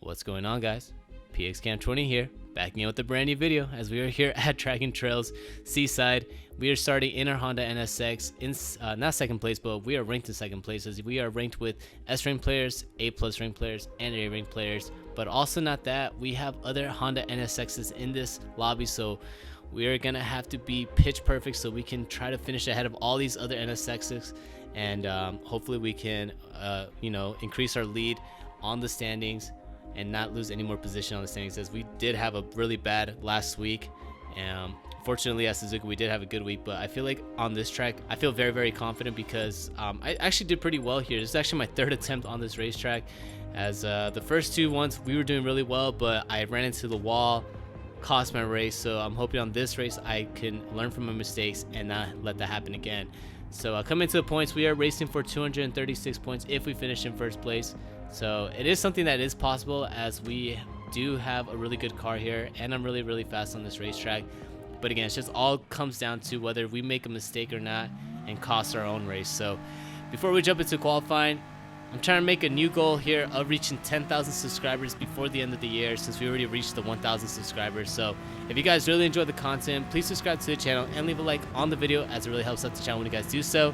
What's going on, guys? PXCam20 here, backing out with a brand new video as we are here at Track and Trails Seaside. We are starting in our Honda NSX in not second place, but we are ranked in second place as we are ranked with S rank players, A plus rank players, and A rank players. But also not that, we have other Honda NSXs in this lobby, so we are gonna have to be pitch perfect so we can try to finish ahead of all these other NSXs, and hopefully we can increase our lead on the standings and not lose any more position on the standings, as we did have a really bad last week. Fortunately at Suzuka we did have a good week, but I feel like on this track I feel very confident because I actually did pretty well here. This is actually my third attempt on this racetrack, as the first two ones we were doing really well, but I ran into the wall, cost my race. So I'm hoping on this race I can learn from my mistakes and not let that happen again. So coming to the points, we are racing for 236 points if we finish in first place. So it is something that is possible, as we do have a really good car here and I'm really fast on this racetrack. But again, it's just all comes down to whether we make a mistake or not and cost our own race. So before we jump into qualifying, I'm trying to make a new goal here of reaching 10,000 subscribers before the end of the year, since we already reached the 1,000 subscribers. So if you guys really enjoy the content, please subscribe to the channel and leave a like on the video, as it really helps out the channel when you guys do so.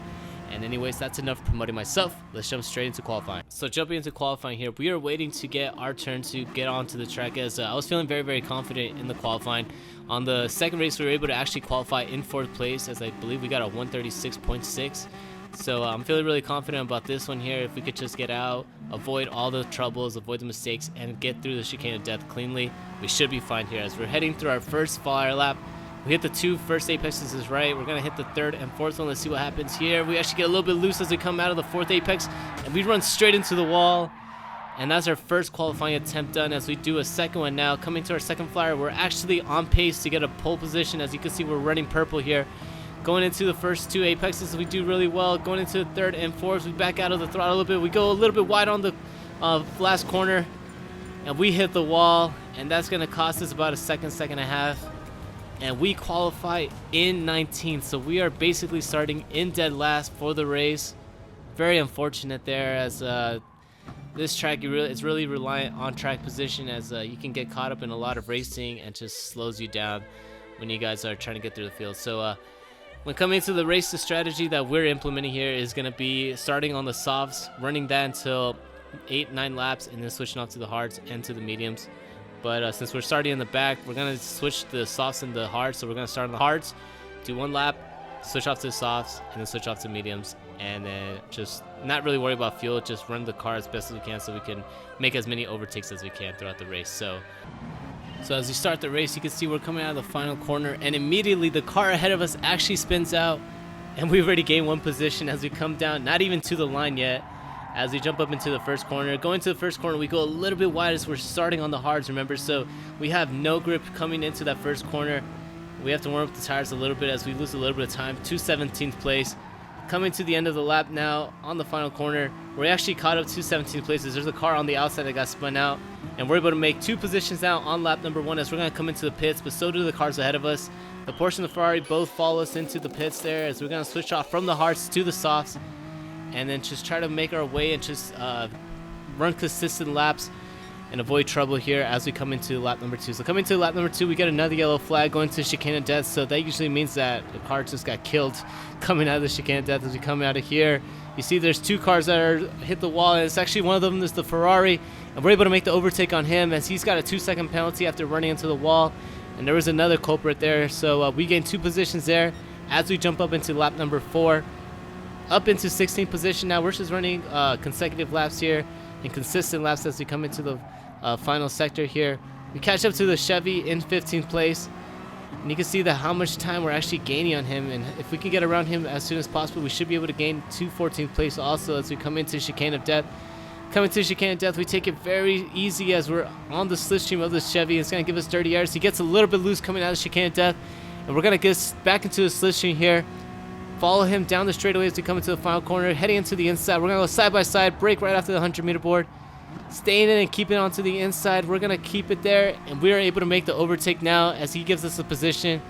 And anyways, that's enough promoting myself. Let's jump straight into qualifying. So jumping into qualifying here, we are waiting to get our turn to get onto the track, as I was feeling very confident in the qualifying. On the second race, we were able to actually qualify in fourth place, as I believe we got a 136.6. So I'm feeling really confident about this one here. If we could just get out, avoid all the troubles, avoid the mistakes, and get through the chicane of death cleanly, we should be fine here. As we're heading through our first fire lap, we hit the two first apexes is right. We're gonna hit the third and fourth one. Let's see what happens here. We actually get a little bit loose as we come out of the fourth apex, and we run straight into the wall. And that's our first qualifying attempt done, as we do a second one now. Coming to our second flyer, we're actually on pace to get a pole position. As you can see, we're running purple here. Going into the first two apexes, we do really well. Going into the third and fourth, we back out of the throttle a little bit. We go a little bit wide on the last corner, and we hit the wall, and that's gonna cost us about a second and a half. And we qualify in 19th, so we are basically starting in dead last for the race. Very unfortunate there, as this track it's really reliant on track position, as you can get caught up in a lot of racing and just slows you down when you guys are trying to get through the field. So when coming to the race, the strategy that we're implementing here is going to be starting on the softs, running that until 8-9 laps, and then switching off to the hards and to the mediums. But since we're starting in the back, we're going to switch the softs and the hards. So we're going to start on the hards, do one lap, switch off to the softs, and then switch off to mediums, and then just not really worry about fuel, just run the car as best as we can so we can make as many overtakes as we can throughout the race. So as we start the race, you can see we're coming out of the final corner, and immediately the car ahead of us actually spins out, and we've already gained one position as we come down, not even to the line yet. As we jump up into the first corner, going to the first corner, we go a little bit wide as we're starting on the hards, remember, so we have no grip coming into that first corner. We have to warm up the tires a little bit as we lose a little bit of time to 17th place. Coming to the end of the lap now on the final corner, we're actually caught up to 17th places. There's a car on the outside that got spun out, and we're able to make two positions now on lap number 1, as we're going to come into the pits, but so do the cars ahead of us. The Porsche and the Ferrari both follow us into the pits there, as we're going to switch off from the hards to the softs, and then just try to make our way and just run consistent laps and avoid trouble here as we come into lap number 2. So coming to lap number 2, we get another yellow flag going to chicane of death, so that usually means that the car just got killed coming out of the chicane of death. As we come out of here, you see there's two cars that are hit the wall, and it's actually one of them is the Ferrari, and we're able to make the overtake on him, as he's got a 2-second penalty after running into the wall, and there was another culprit there. So we gain 2 positions there as we jump up into lap number 4. Up into 16th position now. We're just running consecutive laps here and consistent laps as we come into the final sector here. We catch up to the Chevy in 15th place, and you can see that how much time we're actually gaining on him, and if we can get around him as soon as possible, we should be able to gain to 14th place also as we come into chicane of death. Coming to chicane of death, we take it very easy as we're on the slipstream of the Chevy. It's going to give us dirty airs. He gets a little bit loose coming out of chicane of death, and we're going to get back into the slipstream here. Follow him down the straightaway as we come into the final corner, heading into the inside. We're going to go side by side, brake right after the 100-meter board. Staying in and keeping on to the inside. We're going to keep it there, and we are able to make the overtake now as he gives us a position.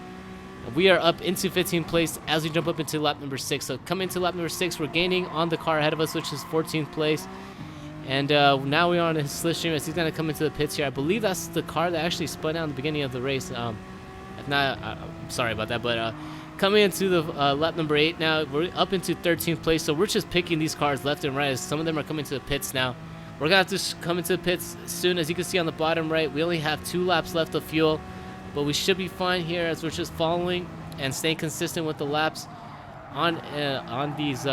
And we are up into 15th place as we jump up into lap number 6. So coming into lap number 6, we're gaining on the car ahead of us, which is 14th place. And now we're on his slipstream as he's going to come into the pits here. I believe that's the car that actually spun out in the beginning of the race. If not, I'm sorry about that. But coming into the lap number 8 now, we're up into 13th place. So we're just picking these cars left and right as some of them are coming to the pits now. We're going to have to come into the pits soon. As you can see on the bottom right, we only have 2 laps left of fuel. But we should be fine here as we're just following and staying consistent with the laps on these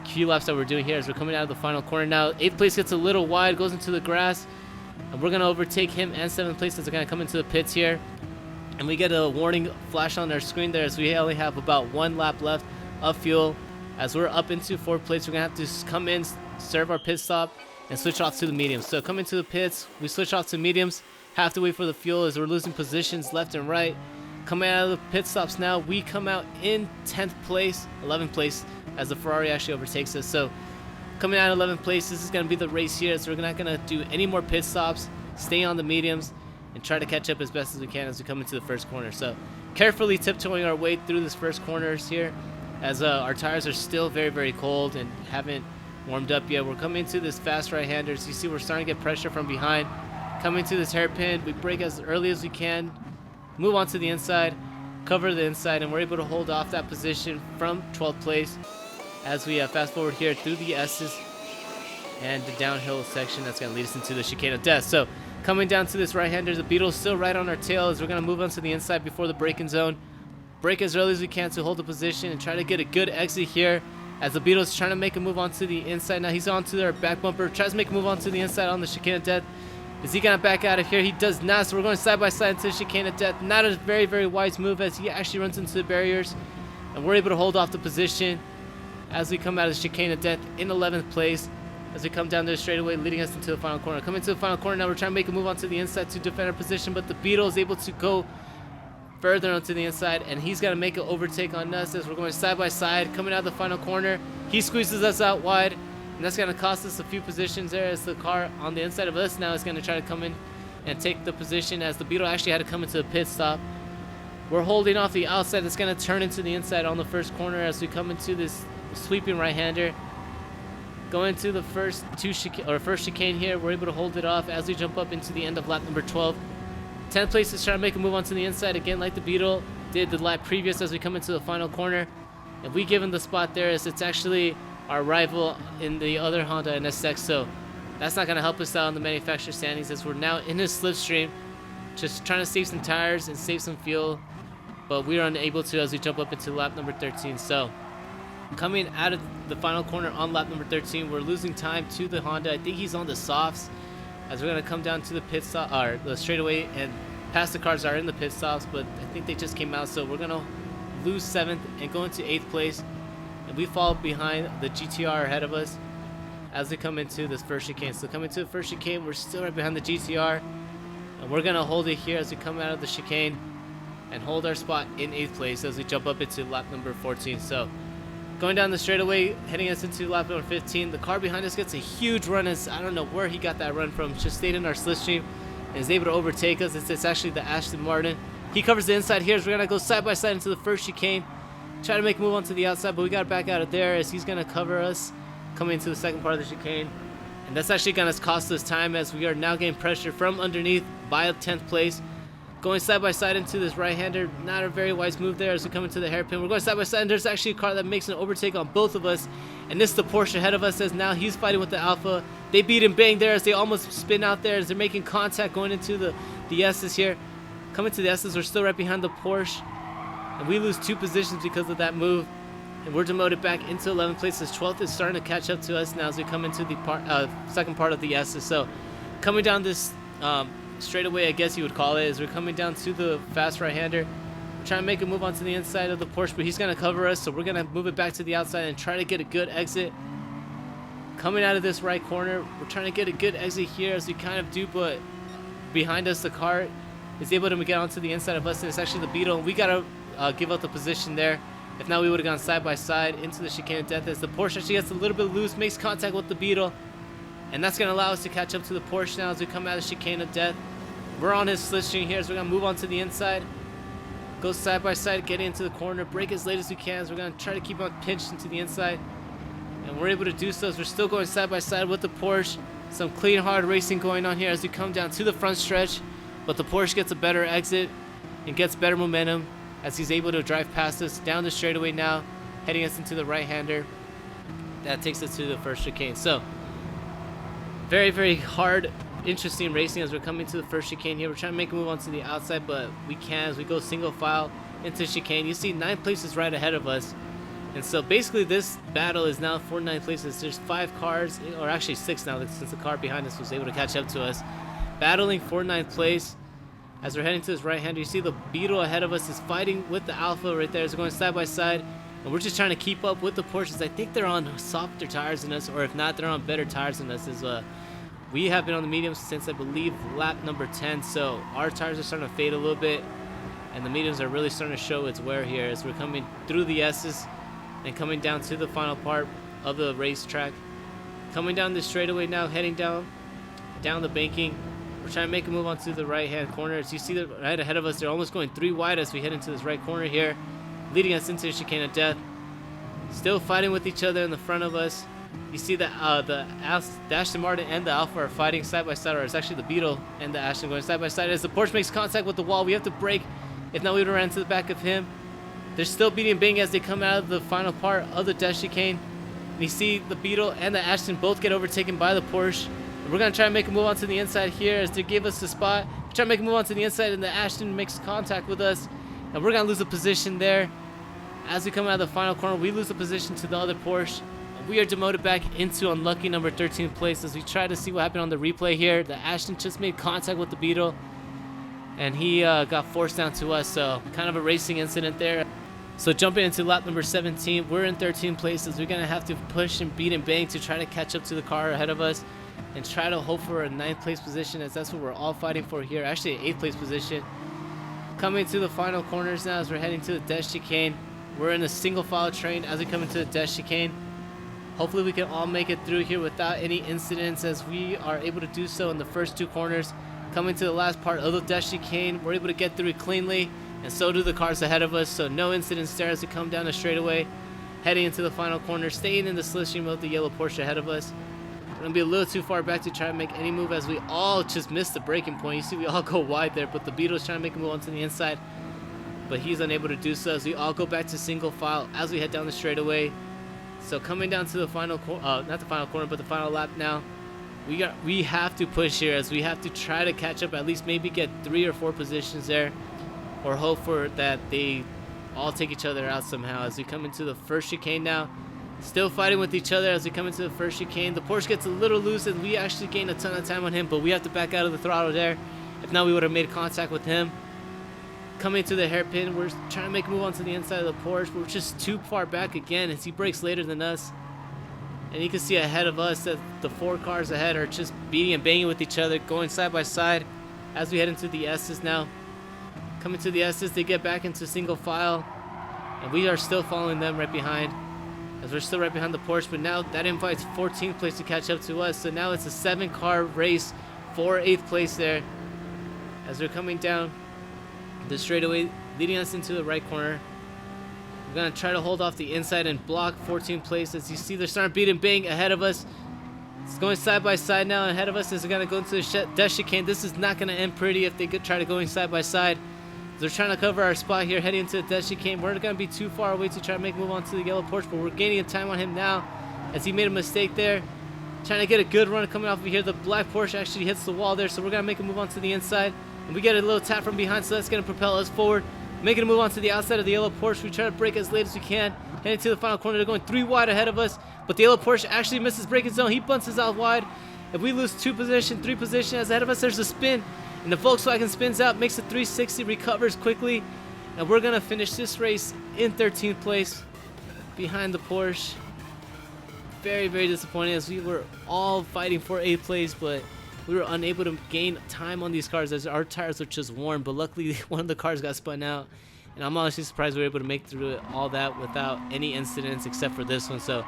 Q laps that we're doing here as we're coming out of the final corner now. 8th place gets a little wide, goes into the grass, and we're going to overtake him, and 7th place as they're going to come into the pits here. And we get a warning flash on our screen there as we only have about 1 lap left of fuel. As we're up into 4th place, we're going to have to come in, serve our pit stop, and switch off to the mediums. So come into the pits, we switch off to mediums, have to wait for the fuel as we're losing positions left and right. Coming out of the pit stops now, we come out in 10th place, 11th place, as the Ferrari actually overtakes us. So coming out of 11th place, this is going to be the race here. So we're not going to do any more pit stops, stay on the mediums, and try to catch up as best as we can as we come into the first corner. So carefully tiptoeing our way through this first corners here as our tires are still very, very cold and haven't warmed up yet. We're coming into this fast right-hander. As you see, we're starting to get pressure from behind. Coming to this hairpin, we brake as early as we can, move on to the inside, cover the inside, and we're able to hold off that position from 12th place as we fast forward here through the S's and the downhill section that's going to lead us into the chicane of death. So coming down to this right-hander, the Beetle's still right on our tail as we're going to move on to the inside before the braking zone. Brake as early as we can to hold the position and try to get a good exit here as the Beetle's trying to make a move onto the inside. Now he's onto their back bumper, tries to make a move onto the inside on the chicane of death. Is he going to back out of here? He does not, so we're going side by side into the chicane of death. Not a very, very wise move as he actually runs into the barriers, and we're able to hold off the position as we come out of the chicane of death in 11th place as we come down the straightaway, leading us into the final corner. Coming to the final corner now, we're trying to make a move onto the inside to defend our position, but the Beetle is able to go further onto the inside, and he's got to make an overtake on us as we're going side by side. Coming out of the final corner, he squeezes us out wide, and that's going to cost us a few positions there as the car on the inside of us now is going to try to come in and take the position as the Beetle actually had to come into the pit stop. We're holding off the outside. It's going to turn into the inside on the first corner as we come into this sweeping right-hander. Going to the first chicane here, we're able to hold it off as we jump up into the end of lap number 12. 10th place is trying to make a move onto the inside again like the Beetle did the lap previous as we come into the final corner. And we give him the spot there as it's actually our rival in the other Honda NSX, so that's not going to help us out in the manufacturer standings as we're now in his slipstream, just trying to save some tires and save some fuel, but we are unable to as we jump up into lap number 13. So coming out of the final corner on lap number 13, we're losing time to the Honda. I think he's on the softs as we're going to come down to the pit stop, or the straightaway, and past the cars are in the pit stops, but I think they just came out, so we're going to lose 7th and go into 8th place. And we fall behind the GTR ahead of us as we come into this first chicane. So coming to the first chicane, we're still right behind the GTR. And we're going to hold it here as we come out of the chicane and hold our spot in 8th place as we jump up into lap number 14. So going down the straightaway, heading us into lap number 15. The car behind us gets a huge run as I don't know where he got that run from. Just stayed in our slipstream and is able to overtake us. It's actually the Aston Martin. He covers the inside here as we're going to go side by side into the first chicane. Try to make a move onto the outside, but we got to back out of there as he's going to cover us coming into the second part of the chicane. And that's actually going to cost us time as we are now getting pressure from underneath by 10th place. Going side by side into this right-hander, not a very wise move there as we come into the hairpin. We're going side by side, and there's actually a car that makes an overtake on both of us. And this is the Porsche ahead of us as now he's fighting with the Alpha. They beat him bang there as they almost spin out there as they're making contact going into the S's here. Coming to the S's, we're still right behind the Porsche. And we lose 2 positions because of that move. And we're demoted back into 11th place as 12th is starting to catch up to us now as we come into the second part of the S's. So coming down this straightaway, I guess you would call it, as we're coming down to the fast right-hander. We're trying to make a move onto the inside of the Porsche, but he's going to cover us. So we're going to move it back to the outside and try to get a good exit. Coming out of this right corner, we're trying to get a good exit here as we kind of do, but behind us the car is able to get onto the inside of us, and it's actually the Beetle. We got to give up the position there. If not, we would have gone side by side into the chicane of death as the Porsche actually gets a little bit loose, makes contact with the Beetle, and that's going to allow us to catch up to the Porsche now as we come out of the chicane of death. We're on his slipstream here, so we're going to move on to the inside, go side by side, get into the corner, brake as late as we can, as we're going to try to keep on pinched into the inside, and we're able to do so as we're still going side by side with the Porsche. Some clean hard racing going on here as we come down to the front stretch, but the Porsche gets a better exit and gets better momentum as he's able to drive past us down the straightaway now, heading us into the right-hander. That takes us to the first chicane. So very, very hard, interesting racing as we're coming to the first chicane here. We're trying to make a move onto the outside, but we can as we go single file into chicane. You see 9 places right ahead of us. And so basically this battle is now for 9 places. There's 5 cars, or actually 6 now since the car behind us was able to catch up to us. Battling for 9th place. As we're heading to this right-hander, you see the Beetle ahead of us is fighting with the Alpha right there. It's going side by side. And we're just trying to keep up with the Porsches. I think they're on softer tires than us, or if not, they're on better tires than us. We have been on the mediums since, I believe, lap number 10. So our tires are starting to fade a little bit. And the mediums are really starting to show its wear here as we're coming through the S's and coming down to the final part of the racetrack. Coming down the straightaway now, heading down the banking. We're trying to make a move onto the right-hand corner. As you see that right ahead of us, they're almost going 3 wide as we head into this right corner here, leading us into the chicane of death. Still fighting with each other in the front of us. You see that the Aston Martin and the Alpha are fighting side by side, or it's actually the Beetle and the Aston going side by side. As the Porsche makes contact with the wall, we have to brake. If not, we would have ran to the back of him. They're still beating and banging as they come out of the final part of the death chicane. And you see the Beetle and the Aston both get overtaken by the Porsche. And we're going to try and make a move onto the inside here as they give us the spot. We're trying to make a move onto the inside and the Aston makes contact with us. And we're going to lose a position there. As we come out of the final corner, we lose a position to the other Porsche. And we are demoted back into unlucky number 13th place as we try to see what happened on the replay here. The Aston just made contact with the Beetle. And he got forced down to us. So kind of a racing incident there. So jumping into lap number 17, we're in 13th place as we're going to have to push and beat and bang to try to catch up to the car ahead of us and try to hope for a 9th place position, as that's what we're all fighting for here. Actually, an 8th place position. Coming to the final corners now as we're heading to the death chicane. We're in a single file train as we come into the death chicane. Hopefully we can all make it through here without any incidents as we are able to do so in the first 2 corners. Coming to the last part of the death chicane, we're able to get through it cleanly. And so do the cars ahead of us, so no incidents there as we come down the straightaway, heading into the final corner, staying in the slipstream with the yellow Porsche ahead of us. We're going to be a little too far back to try to make any move as we all just missed the braking point. You see we all go wide there, but the Beetle's trying to make a move onto the inside, but he's unable to do so as we all go back to single file as we head down the straightaway. So coming down to the final, not the final corner, but the final lap now. We have to push here as we have to try to catch up, at least maybe get 3 or 4 positions there. Or hope for that they all take each other out somehow as we come into the first chicane now. Still fighting with each other as we come into the first chicane. The Porsche gets a little loose and we actually gain a ton of time on him, but we have to back out of the throttle there. If not, we would have made contact with him. Coming to the hairpin, we're trying to make a move onto the inside of the Porsche, but we're just too far back again as he brakes later than us. And you can see ahead of us that the 4 cars ahead are just beating and banging with each other, going side by side as we head into the S's now. Coming to the S's, they get back into single file, and we are still following them right behind, as we're still right behind the Porsche, but now that invites 14th place to catch up to us, so now it's a 7-car race for 8th place there, as we're coming down the straightaway, leading us into the right corner. We're going to try to hold off the inside and block 14th place, as you see they're starting to beat and bang ahead of us. It's going side by side now ahead of us as we're going to go into the death chicane. This is not going to end pretty if they could try to going side by side. They're trying to cover our spot here, heading into the death chicane. We're going to be too far away to try to make a move onto the yellow Porsche, but we're gaining time on him now as he made a mistake there. Trying to get a good run coming off of here. The black Porsche actually hits the wall there, so we're going to make a move onto the inside. And we get a little tap from behind, so that's going to propel us forward. Making a move onto the outside of the yellow Porsche. We try to brake as late as we can. Heading to the final corner. They're going 3 wide ahead of us, but the yellow Porsche actually misses braking zone. He bunts us out wide. If we lose 2 position, 3 position, as ahead of us there's a spin. And the Volkswagen spins out, makes a 360, recovers quickly. And we're going to finish this race in 13th place behind the Porsche. Very, very disappointing as we were all fighting for 8th place, but we were unable to gain time on these cars as our tires were just worn. But luckily, one of the cars got spun out. And I'm honestly surprised we were able to make through it, all that without any incidents except for this one. So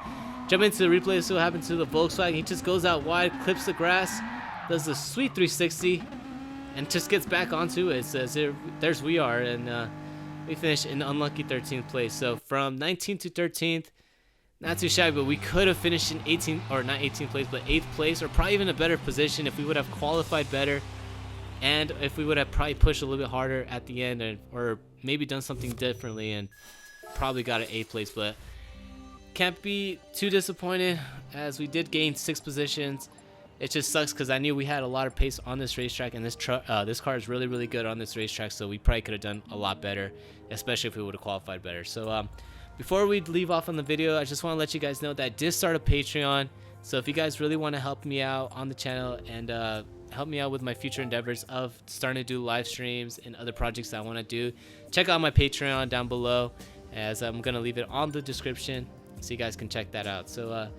jump into the replay to see what happened to the Volkswagen. He just goes out wide, clips the grass, does a sweet 360, and just gets back onto it. Says, there's we are, and we finished in unlucky 13th place. So from 19th to 13th, not too shabby, but we could have finished in 18th, or not 18th place, but 8th place, or probably even a better position if we would have qualified better, and if we would have probably pushed a little bit harder at the end, or maybe done something differently and probably got an 8th place. But can't be too disappointed, as we did gain 6 positions. It just sucks because I knew we had a lot of pace on this racetrack, and this car is really, really good on this racetrack, so we probably could have done a lot better, especially if we would have qualified better. So before we leave off on the video, I just want to let you guys know that I did start a Patreon. So if you guys really want to help me out on the channel and help me out with my future endeavors of starting to do live streams and other projects that I want to do, check out my Patreon down below, as I'm going to leave it on the description so you guys can check that out. So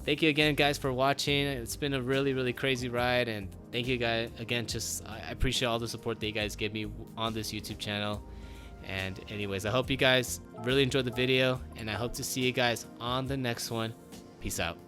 thank you again, guys, for watching. It's been a really, really crazy ride, and thank you guys again. I appreciate all the support that you guys give me on this YouTube channel. And anyways, I hope you guys really enjoyed the video, and I hope to see you guys on the next one. Peace out.